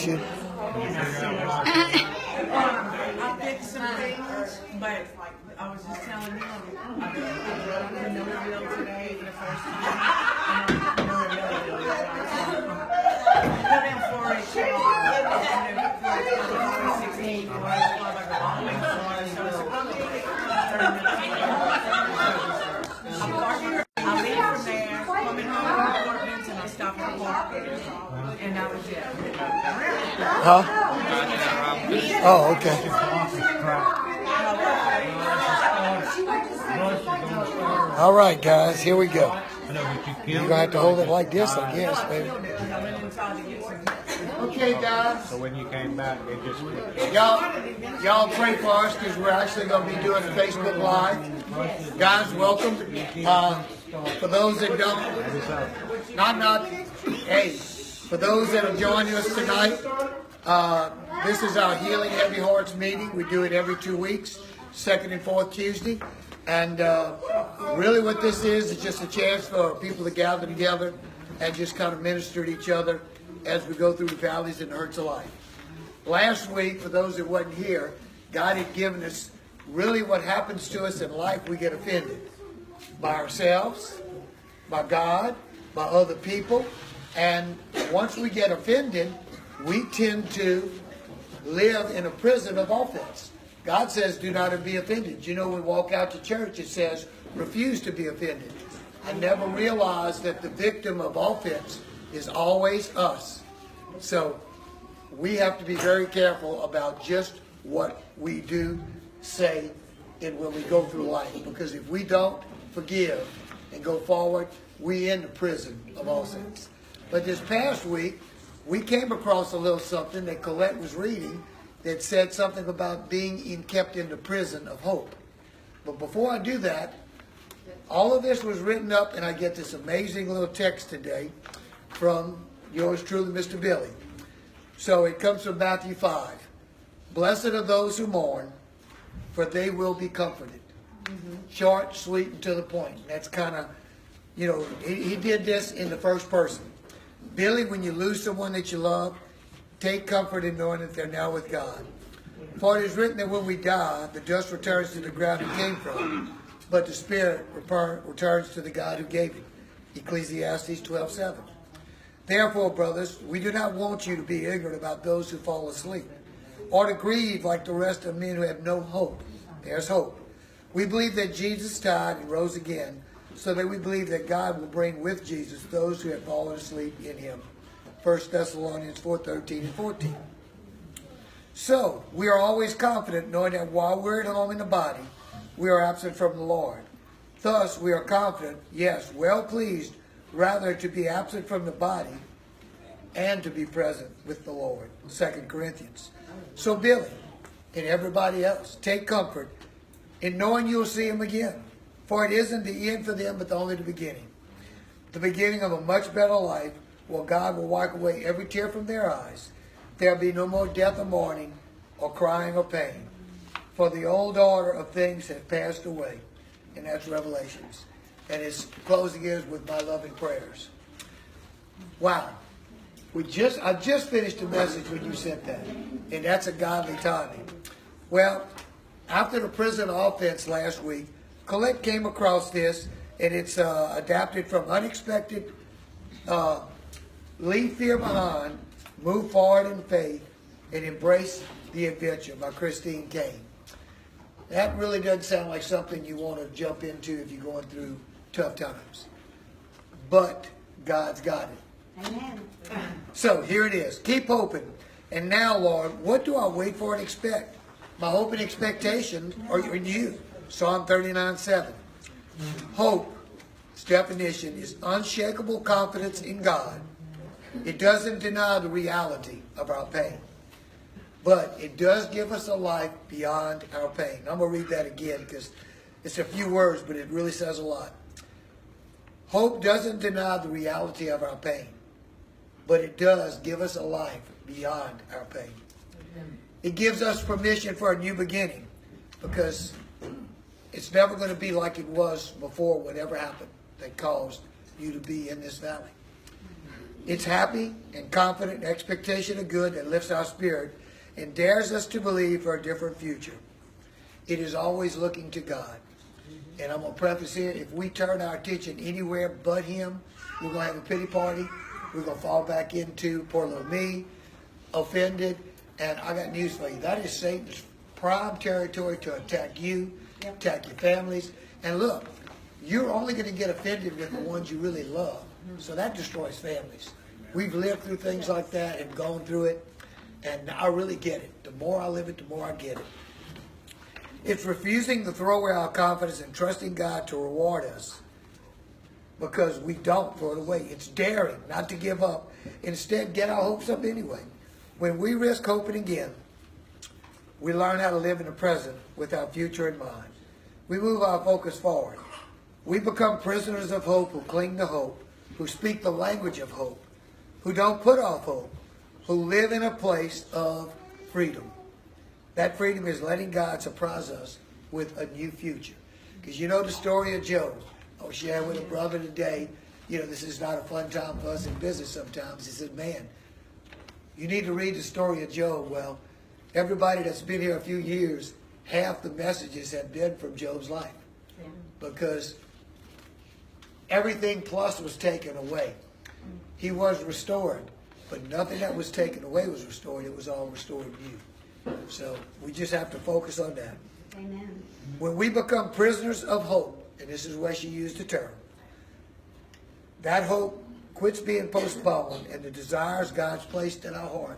celebration. I picked some things, but I was just telling you, I've been no reveal today for the first time. No reveal. Go down 4H. I leave from there, coming home from apartments, and I stop at the park, and that was it. Huh? Oh, okay. All right, guys, here we go. You're going to have to hold it like this, I guess, baby. Okay, guys. So when you came back, they just Y'all pray for us because we're actually going to be doing a Facebook Live. Guys, welcome. For those that don't, for those that are joining us tonight, this is our Healing Heavy Hearts meeting. We do it every 2 weeks, second and fourth Tuesday. And really what this is just a chance for people to gather together and just kind of minister to each other as we go through the valleys and the hurts of life. Last week, for those that wasn't here, God had given us really what happens to us in life. We get offended by ourselves, by God, by other people. And once we get offended, we tend to live in a prison of offense. God says, do not be offended. You know, when we walk out to church, it says, refuse to be offended. I never realized that the victim of offense is always us. So we have to be very careful about just what we do, say, and when we go through life. Because if we don't forgive and go forward, we in the prison of offense. But this past week, we came across a little something that Colette was reading that said something about being kept in the prison of hope. But before I do that, all of this was written up, and I get this amazing little text today from yours truly, Mr. Billy. So it comes from Matthew 5. Blessed are those who mourn, for they will be comforted. Short, sweet, and to the point. That's kind of, you know, he did this in the first person. Billy, when you lose someone that you love, take comfort in knowing that they're now with God. For it is written that when we die, the dust returns to the ground it came from, but the spirit returns to the God who gave it. Ecclesiastes 12:7. Therefore, brothers, we do not want you to be ignorant about those who fall asleep, or to grieve like the rest of men who have no hope. There's hope. We believe that Jesus died and rose again, so that we believe that God will bring with Jesus those who have fallen asleep in him. 1 Thessalonians 4:13 and 14. So, we are always confident knowing that while we're at home in the body, we are absent from the Lord. Thus, we are confident, yes, well pleased, rather to be absent from the body and to be present with the Lord. 2 Corinthians. So, Billy and everybody else, take comfort in knowing you'll see him again. For it isn't the end for them, but only the beginning. The beginning of a much better life, where God will wipe away every tear from their eyes. There'll be no more death or mourning, or crying or pain. For the old order of things has passed away. And that's Revelations. And its closing is with my loving prayers. Wow. I just finished a message when you sent that. And that's a godly timing. Well, after the prison offense last week, Colette came across this, and it's adapted from Unexpected Leave Fear Behind, Move Forward in Faith, and Embrace the Adventure by Christine Kane. That really doesn't sound like something you want to jump into if you're going through tough times. But God's got it. Amen. So here it is. Keep hoping. And now, Lord, what do I wait for and expect? My hope and expectation are in you. Psalm 39:7. Hope, its definition, is unshakable confidence in God. It doesn't deny the reality of our pain, but it does give us a life beyond our pain. I'm going to read that again because it's a few words, but it really says a lot. Hope doesn't deny the reality of our pain, but it does give us a life beyond our pain. It gives us permission for a new beginning, because it's never going to be like it was before whatever happened that caused you to be in this valley. It's happy and confident expectation of good that lifts our spirit and dares us to believe for a different future. It is always looking to God. And I'm going to preface here, if we turn our attention anywhere but Him, we're going to have a pity party. We're going to fall back into poor little me, offended. And I got news for you. That is Satan's prime territory to attack you, attack your families. And look, you're only going to get offended with the ones you really love. So that destroys families. We've lived through things like that and gone through it. And I really get it. The more I live it, the more I get it. It's refusing to throw away our confidence and trusting God to reward us because we don't throw it away. It's daring not to give up. Instead, get our hopes up anyway. When we risk hoping again, we learn how to live in the present with our future in mind. We move our focus forward. We become prisoners of hope who cling to hope, who speak the language of hope, who don't put off hope, who live in a place of freedom. That freedom is letting God surprise us with a new future. Because you know the story of Job. I was sharing with a brother today, this is not a fun time for us in business sometimes. He said, man, you need to read the story of Job. Well, everybody that's been here a few years, half the messages have been from Job's life. Because everything plus was taken away. He was restored, but nothing that was taken away was restored. It was all restored in you. So we just have to focus on that. Amen. When we become prisoners of hope, and this is where she used the term, that hope quits being postponed and the desires God's placed in our heart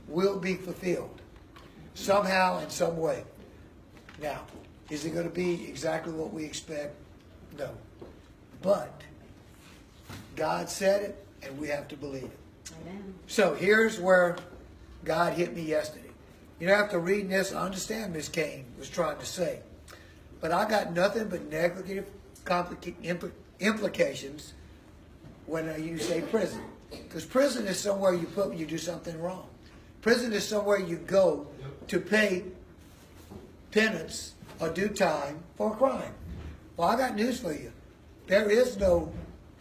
will be fulfilled somehow in some way. Now, is it going to be exactly what we expect? No. But God said it and we have to believe it. Amen. So here's where God hit me yesterday. After reading this, I understand Miss Kane was trying to say. But I got nothing but negative implications when you say prison. Because prison is somewhere you put when you do something wrong. Prison is somewhere you go to pay penance or do time for a crime. Well, I got news for you. There is no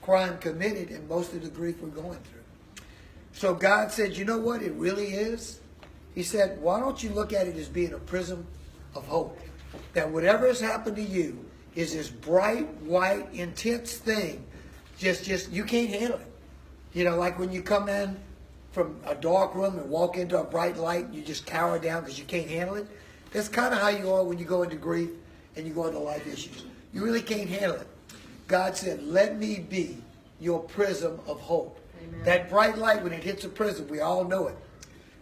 crime committed in most of the grief we're going through. So God said, you know what it really is? He said, why don't you look at it as being a prism of hope? That whatever has happened to you is this bright, white, intense thing. Just you can't handle it. Like when you come in from a dark room and walk into a bright light, you just cower down because you can't handle it. That's kind of how you are when you go into grief and you go into life issues. You really can't handle it. God said, let me be your prism of hope. Amen. That bright light, when it hits a prism, we all know it.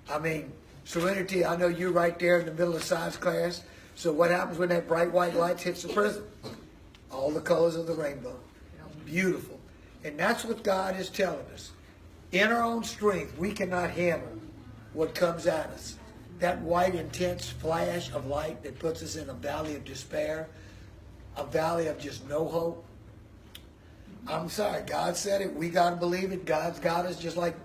I mean, Serenity, I know you're right there in the middle of science class. So what happens when that bright white light hits the prism? All the colors of the rainbow. Beautiful. And that's what God is telling us. In our own strength, we cannot handle what comes at us. That white, intense flash of light that puts us in a valley of despair, a valley of just no hope. I'm sorry, God said it. We got to believe it. God's got us just like,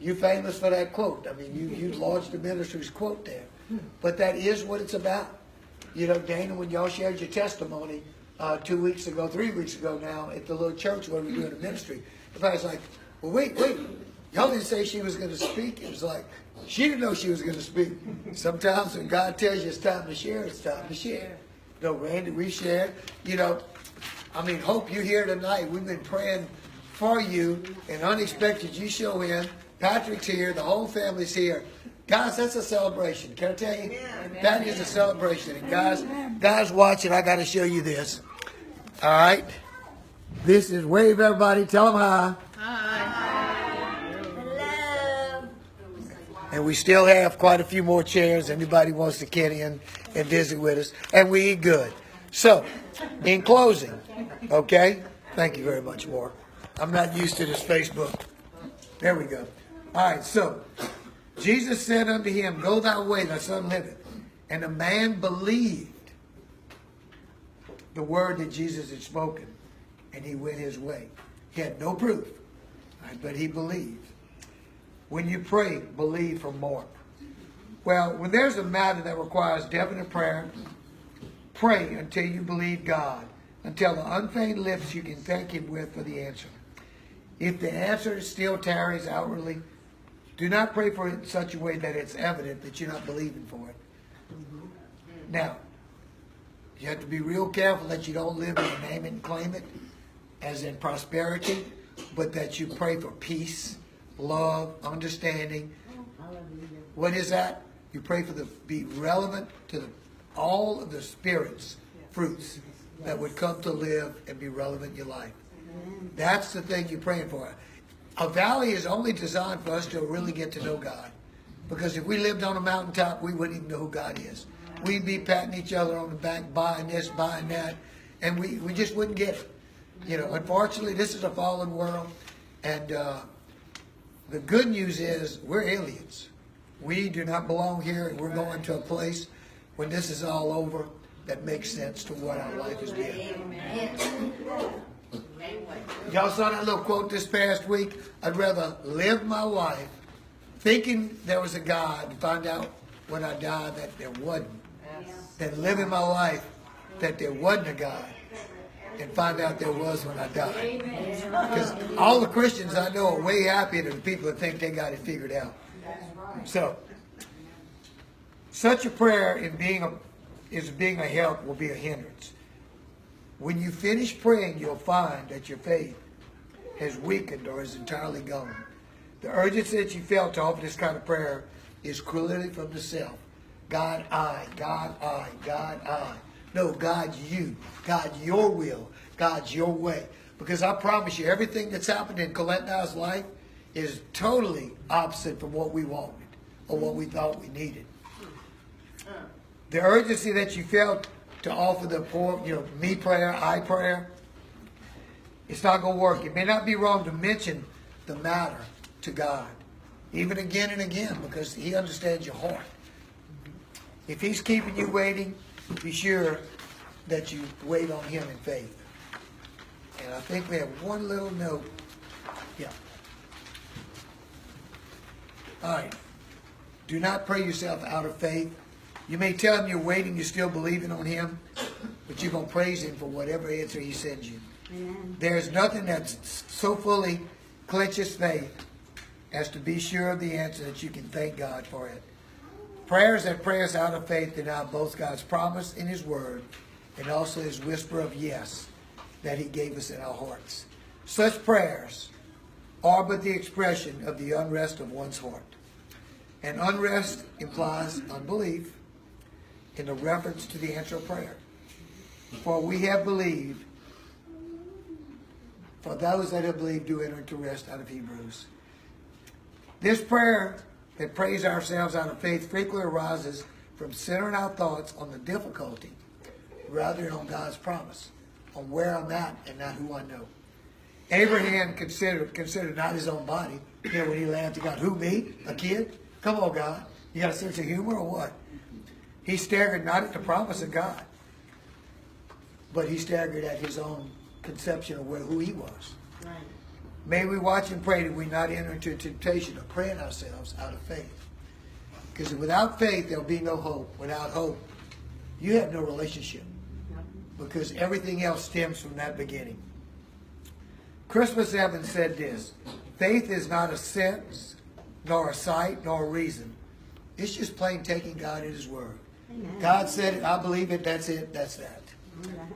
you're famous for that quote. You launched the ministry's quote there. But that is what it's about. Dana, when y'all shared your testimony 3 weeks ago now at the little church where we're doing the ministry, everybody's like, well, wait. Y'all didn't say she was going to speak. It was like, she didn't know she was going to speak. Sometimes when God tells you it's time to share, it's time to share. Randy, we shared. Hope you're here tonight. We've been praying for you, and unexpected you show in. Patrick's here. The whole family's here. Guys, that's a celebration. Can I tell you? Amen. That is a celebration. And guys watching, I got to show you this. All right? This is wave everybody. Tell them hi. Hi. Hello. And we still have quite a few more chairs. Anybody wants to get in and visit with us. And we eat good. So, in closing, okay? Thank you very much, Mark. I'm not used to this Facebook. There we go. All right, so Jesus said unto him, go thy way, thy son liveth. And the man believed the word that Jesus had spoken, and he went his way. He had no proof, right, but he believed. When you pray, believe from Mark. Well, when there's a matter that requires definite prayer, pray until you believe God, until the unfeigned lips you can thank him with for the answer. If the answer still tarries outwardly, do not pray for it in such a way that it's evident that you're not believing for it. Now, you have to be real careful that you don't live in a name it and claim it, as in prosperity, but that you pray for peace, love, understanding. What is that? You pray for be relevant to all of the Spirit's fruits that would come to live and be relevant in your life. That's the thing you're praying for. A valley is only designed for us to really get to know God. Because if we lived on a mountaintop, we wouldn't even know who God is. We'd be patting each other on the back, buying this, buying that, and we just wouldn't get it. You know, unfortunately, this is a fallen world, and the good news is we're aliens. We do not belong here, and we're going to a place when this is all over that makes sense to what our life has been. Y'all saw that little quote this past week? I'd rather live my life thinking there was a God and find out when I died that there wasn't, than living my life that there wasn't a God and find out there was when I died. Because all the Christians I know are way happier than the people that think they got it figured out. So, such a prayer in being a help will be a hindrance. When you finish praying, you'll find that your faith has weakened or is entirely gone. The urgency that you felt to offer this kind of prayer is clearly from the self. God, I. God, I. God, I. No, God, you. God, your will. God, your way. Because I promise you, everything that's happened in Colette and I's life is totally opposite from what we wanted or what we thought we needed. The urgency that you felt to offer the poor, me prayer, I prayer, it's not going to work. It may not be wrong to mention the matter to God, even again and again, because He understands your heart. If He's keeping you waiting, be sure that you wait on Him in faith. And I think we have one little note. Yeah. All right. Do not pray yourself out of faith. You may tell Him you're waiting, you're still believing on Him, but you're going to praise Him for whatever answer He sends you. Amen. There's nothing that so fully clenches faith as to be sure of the answer that you can thank God for it. Prayers that pray us out of faith deny both God's promise in His Word and also His whisper of yes that He gave us in our hearts. Such prayers are but the expression of the unrest of one's heart. And unrest implies unbelief in the reference to the answer of prayer. For we have believed, for those that have believed do enter into rest out of Hebrews. This prayer that prays ourselves out of faith frequently arises from centering our thoughts on the difficulty rather than on God's promise, on where I'm at and not who I know. Abraham considered not his own body. When he laughed at God, who, me? A kid? Come on, God. You got a sense of humor or what? He staggered not at the promise of God, but he staggered at his own conception of who he was. Right. May we watch and pray that we not enter into temptation of praying ourselves out of faith. Because without faith, there'll be no hope. Without hope, you have no relationship. Because everything else stems from that beginning. Christmas Evans said this: faith is not a sense, nor a sight, nor a reason. It's just plain taking God at His word. Amen. God said it, I believe it, that's it, that's that. Amen.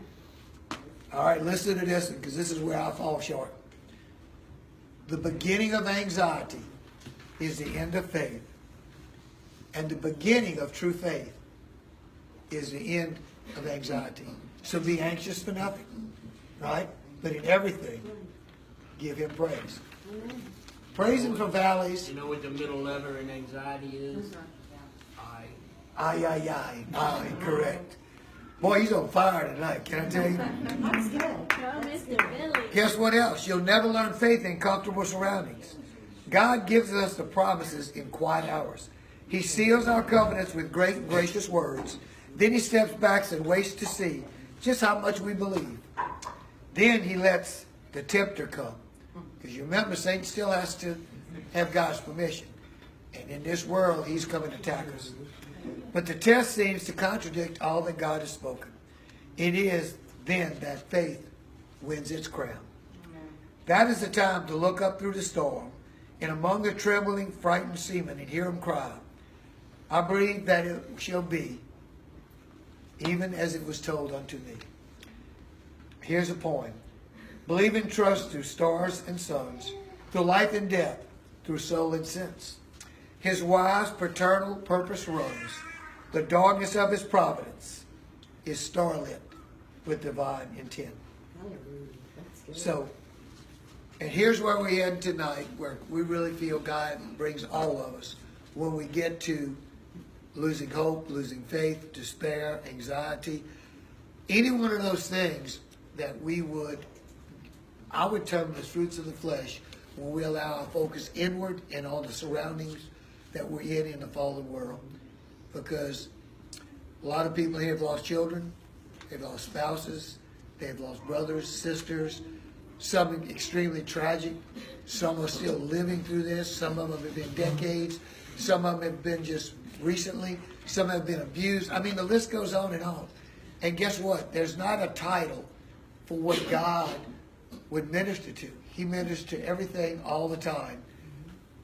All right, listen to this, because this is where I fall short. The beginning of anxiety is the end of faith. And the beginning of true faith is the end of anxiety. So be anxious for nothing, right? But in everything, give Him praise. Praise Him for valleys. You know what the middle letter in anxiety is? I. Correct. Boy, he's on fire tonight, can I tell you? Guess what else? You'll never learn faith in comfortable surroundings. God gives us the promises in quiet hours. He seals our covenants with great and gracious words. Then He steps back and waits to see just how much we believe. Then He lets the tempter come. Because you remember, Satan still has to have God's permission. And in this world, he's coming to attack us. But the test seems to contradict all that God has spoken. It is then that faith wins its crown. That is the time to look up through the storm and among the trembling, frightened seamen and hear them cry, I believe that it shall be, even as it was told unto me. Here's a poem. Believe and trust through stars and suns, through life and death, through soul and sense. His wise paternal purpose runs. The darkness of his providence is starlit with divine intent. So, and here's where we end tonight, where we really feel God brings all of us. When we get to losing hope, losing faith, despair, anxiety, any one of those things that I would term as fruits of the flesh, when we allow our focus inward and on the surroundings that we're in the fallen world. Because a lot of people here have lost children, they've lost spouses, they've lost brothers, sisters, some extremely tragic. Some are still living through this. Some of them have been decades. Some of them have been just recently. Some have been abused. I mean, the list goes on and on. And guess what? There's not a title for what God would minister to. He ministers to everything all the time.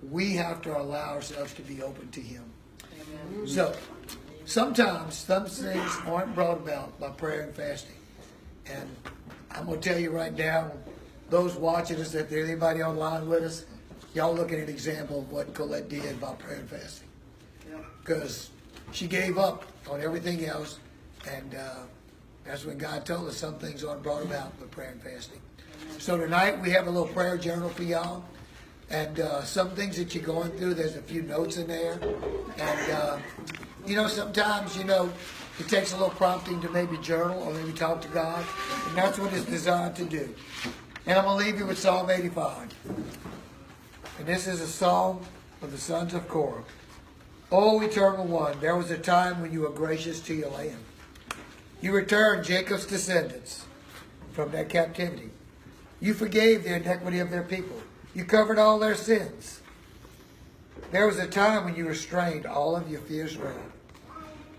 We have to allow ourselves to be open to Him. Amen. So, sometimes some things aren't brought about by prayer and fasting. And I'm going to tell you right now, those watching us, if there's anybody online with us, y'all look at an example of what Colette did about prayer and fasting. Because she gave up on everything else, and that's when God told us some things aren't brought about with prayer and fasting. So tonight we have a little prayer journal for y'all, and some things that you're going through, there's a few notes in there. And, sometimes, it takes a little prompting to maybe journal or maybe talk to God, and that's what it's designed to do. And I'm going to leave you with Psalm 85. And this is a song of the sons of Korah. O Eternal One, there was a time when you were gracious to your land. You returned Jacob's descendants from their captivity. You forgave the iniquity of their people. You covered all their sins. There was a time when you restrained all of your fierce wrath,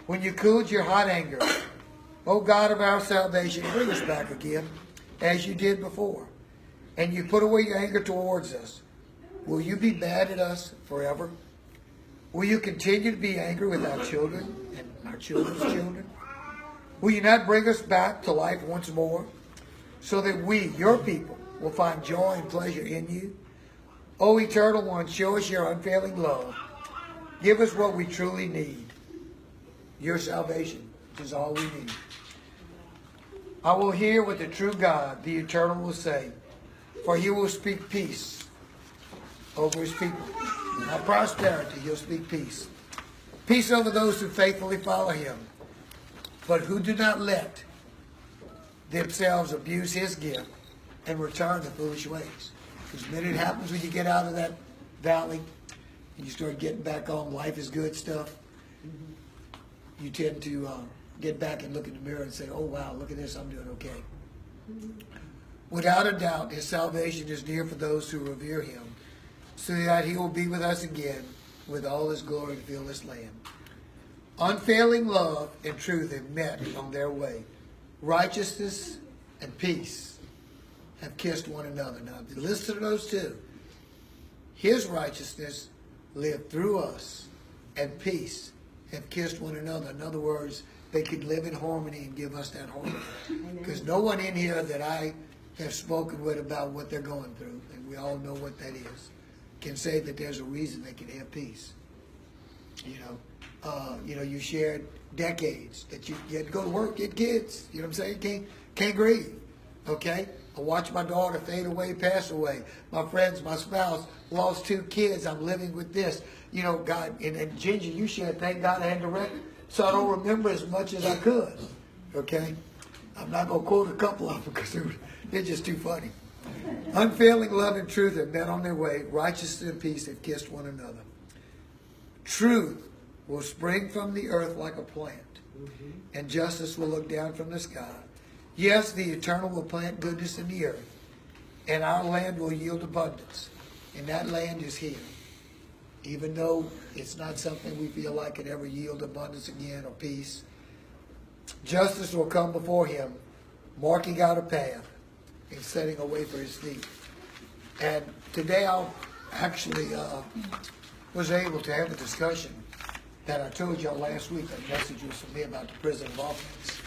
when you cooled your hot anger. O God of our salvation, bring us back again, as you did before. And you put away your anger towards us. Will you be mad at us forever? Will you continue to be angry with our children and our children's children? Will you not bring us back to life once more, so that we, your people, will find joy and pleasure in you? O Eternal One, show us your unfailing love. Give us what we truly need, your salvation, which is all we need. I will hear what the true God, the Eternal, will say, for He will speak peace over His people. Not prosperity, He'll speak peace. Peace over those who faithfully follow Him, but who do not let themselves abuse His gift and return to foolish ways. Because the minute it happens when you get out of that valley and you start getting back on life is good stuff, you tend to get back and look in the mirror and say, oh wow, look at this, I'm doing okay. Without a doubt, His salvation is near for those who revere Him, so that He will be with us again with all His glory to fill this land. Unfailing love and truth have met on their way. Righteousness and peace have kissed one another. Now, listen to those two. His righteousness lived through us, and peace have kissed one another. In other words, they could live in harmony and give us that harmony. Because no one in here that I have spoken with about what they're going through, and we all know what that is, can say that there's a reason they can have peace. You shared decades that you had to go to work, get kids. You know what I'm saying? Can't grieve. Okay? I watched my daughter fade away, pass away. My friends, my spouse lost 2 kids. I'm living with this. God, and Ginger, you shared, thank God I had to record, so I don't remember as much as I could. Okay? I'm not going to quote a couple of them because they're just too funny. Unfailing love and truth have met on their way. Righteousness and peace have kissed one another. Truth will spring from the earth like a plant, and justice will look down from the sky. Yes, the Eternal will plant goodness in the earth, and our land will yield abundance. And that land is here. Even though it's not something we feel like could ever yield abundance again or peace, justice will come before Him, marking out a path and setting a way for His feet. And today I actually was able to have a discussion that I told y'all last week. That message was from me about the prison of offense.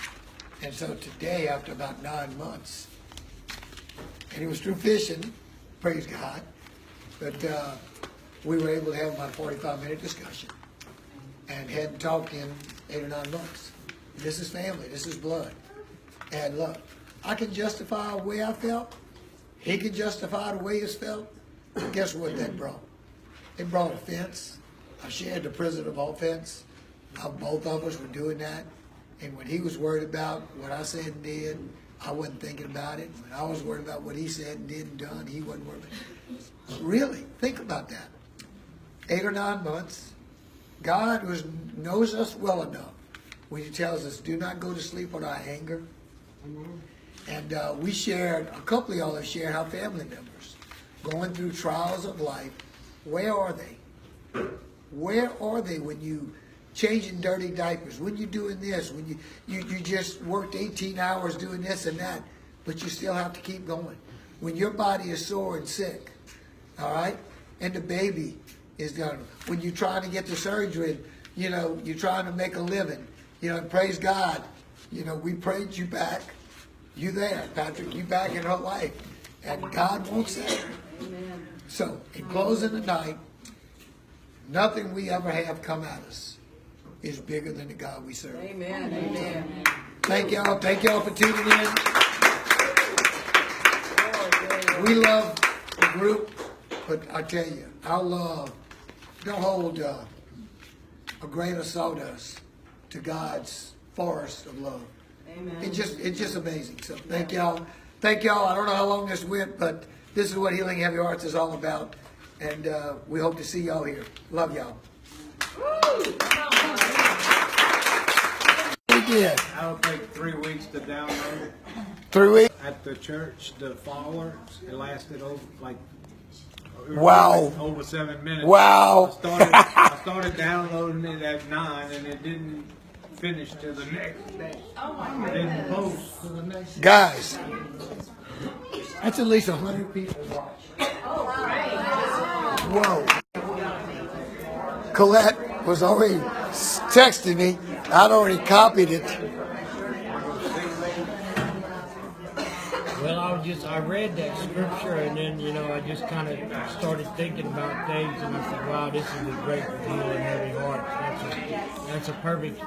And so today, after about 9 months, and it was through fishing, praise God, but we were able to have about a 45-minute discussion and hadn't talked in 8 or 9 months. This is family. This is blood. And look, I can justify the way I felt. He can justify the way he felt. But guess what that brought? It brought offense. I shared the prison of offense. Both of us were doing that. And when he was worried about what I said and did, I wasn't thinking about it. When I was worried about what he said and did and done, he wasn't worried about it. Really, think about that. 8 or 9 months. God knows us well enough when he tells us, do not go to sleep on our anger. Amen. And we shared, a couple of y'all have shared how family members going through trials of life, where are they? Where are they when you changing dirty diapers, when you doing this, when you just worked 18 hours doing this and that, but you still have to keep going. When your body is sore and sick, all right, and the baby is done. When you're trying to get the surgery, you know, you're trying to make a living, you know, and praise God, you know, we prayed you back. You there, Patrick, you back in her life. And God wants that. So, in closing tonight, nothing we ever have come at us is bigger than the God we serve. Amen. Amen. Thank y'all. Thank y'all for tuning in. We love the group, but I tell you, our love don't hold a grain of sawdust to God's forest of love. Amen. It's just amazing. So thank y'all. Thank y'all. I don't know how long this went, but this is what Healing Heavy Hearts is all about. And we hope to see y'all here. Love y'all. We did. That'll take 3 weeks to download. 3 weeks. At the church, the followers, it lasted over Wow. over 7 minutes. Wow. I started downloading it at 9, and it didn't finish till the next day. Oh my goodness. I didn't post till the next day. Guys, that's at least 100 people watching. Whoa. Colette was already texting me. I'd already copied it. Well, I read that scripture, and then, you know, I just kind of started thinking about things, and I said, wow, this is a great deal in heavy heart. That's a perfect